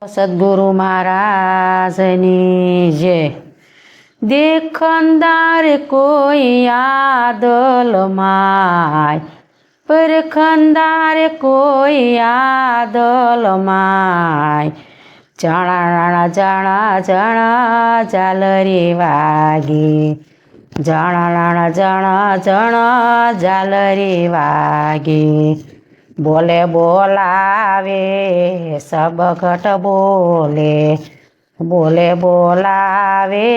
સદગુરુ મહારાજની જય। દેખંદાર કોઈ આદલ માય, પરખંદાર કોઈ આદલ માય। જાણા જાણા જાણા ઝાલરી વાગી, જાણા જાણા જાણા ઝાલરી વાગી। બોલે બોલાવે સબઘટ બોલે, બોલે બોલાવે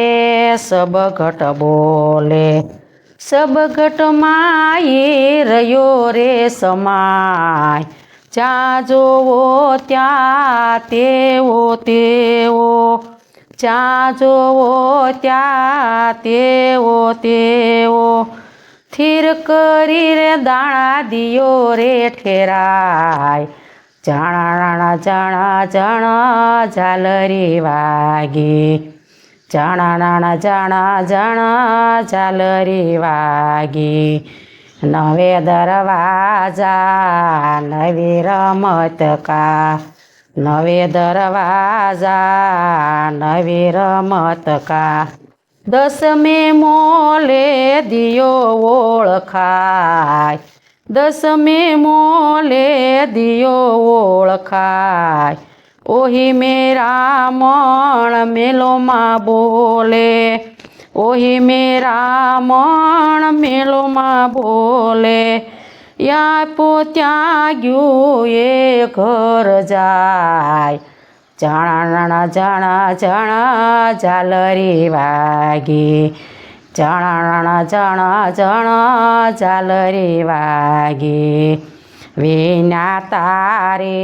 સબઘટ બોલે। સબઘટ માએ રહ્યો રે સમાય, જ્યાં જોવો ત્યાં તેવો તેવો, જ્યાં જોવો ત્યાં તેવો તેવો। સ્થિર કરી રે દાણા દિયો રે ઠેરાય, જાણા જાણા જાણા ઝાલરી વાગી, જાણા જાણા જાણા ઝાલરી વાગી। નવે દરવાજા નવી રમત કા, નવે દરવાજા નવી રમત કા। દસમે મોલે દિયો ઓળખાય, દસમે મોલે દિયો ઓળખાય। ઓહી મેરા મણ મેલોમાં બોલે, ઓહી મેરા મણ મેલોમાં બોલે। યા પોત્યાં ગયું એ ઘર જાય, જાણા જાણા જાણા ઝાલરી વાગી, જાણા જાણા જાણા ઝાલરી વાગી। વિના તારે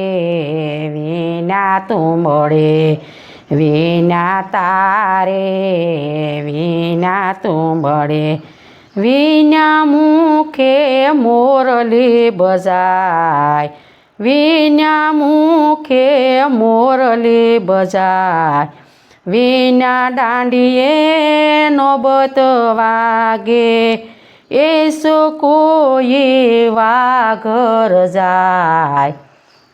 વિના તું મળે, વિના તારે વિના તું મળે। વિના મુખે મોરલી બજાય, વિના મુખે મોરલી બજાય। વિના દાંડીએ નોબત વાગે, એસો કોઈ વાઘર જાય,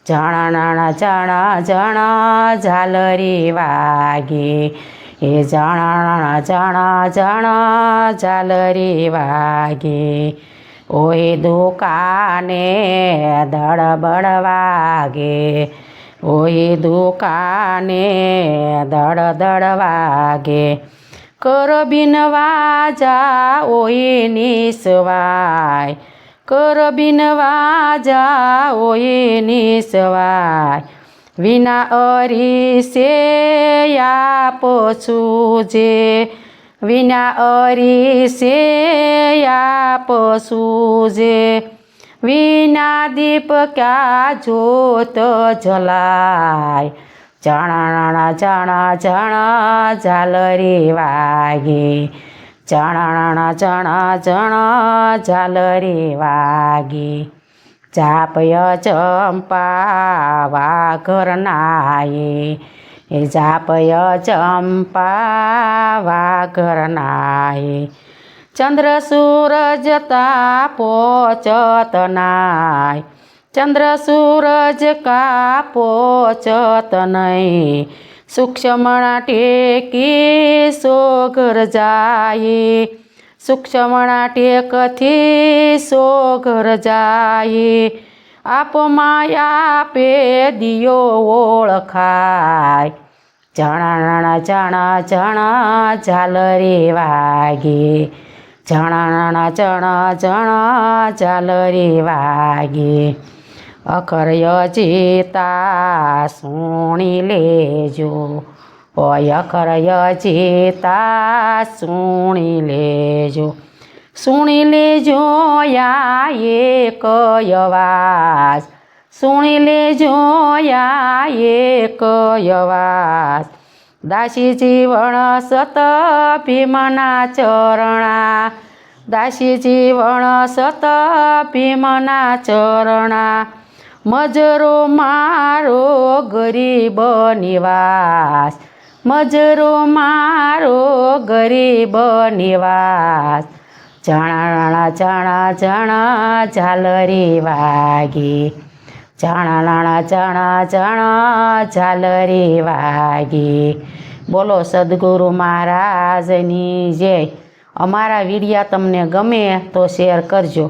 જાણા જાણા જાણા ઝાલરી વાગી, એ જાણા જાણા જાણા ઝાલરી વાગી। ઓય દુકાને દળબડ વાગે, ઓય દુકાને દળ વાગે। કરબીન વાજા ઓય નિસવાય, કરબીન વાજા ઓય નિસવાય। વિના અરીસે આપ સૂજે, વિના અરીસે આપ સૂજે। વિના દીપ ક્યાં જોત જલાય, જાણા જાણા જાણા ઝાલરી વાગી, જાણા જાણા જાણા ઝાલરી વાગી। જાપય ચંપા વાઘર નાયે, એ જાપય ચંપા વાઘર નાયે। ચંદ્ર સૂરજ તા પોચત નાય, ચંદ્ર સૂરજ કા પોચત નહીં। સૂક્ષ્મણા ટેકી સોઘર જાય, સૂક્ષ્મણા ટેકથી સોઘર જાય। આપમાં આપે દિયો ઓળખાય, જાણા જાણા જાણા ઝાલરી વાગી, જાણા જાણા જાણા ઝાલરી વાગી। અખર યજિતા સુણી લેજો, ઓય અખર યજિતા સુણી લેજો, સુણી લેજો યા એક અવાજ, સુણી લેજો યા એક અવાજ। દાસી જીવણ સત ભીમના ચરણા, દાસી જીવણ સત ભીમના ચરણા। મજરો મારો ગરીબ નિવાસ, મજરો મારો ગરીબ નિવાસ। જાણા જાણા જાણા ઝાલરી વાગી, જાણા નાણા જાણા જાણા ઝાલરી વાગી. બોલો સદગુરુ મહારાજની જય. અમારા વિડીયા તમને ગમે તો શેર કરજો.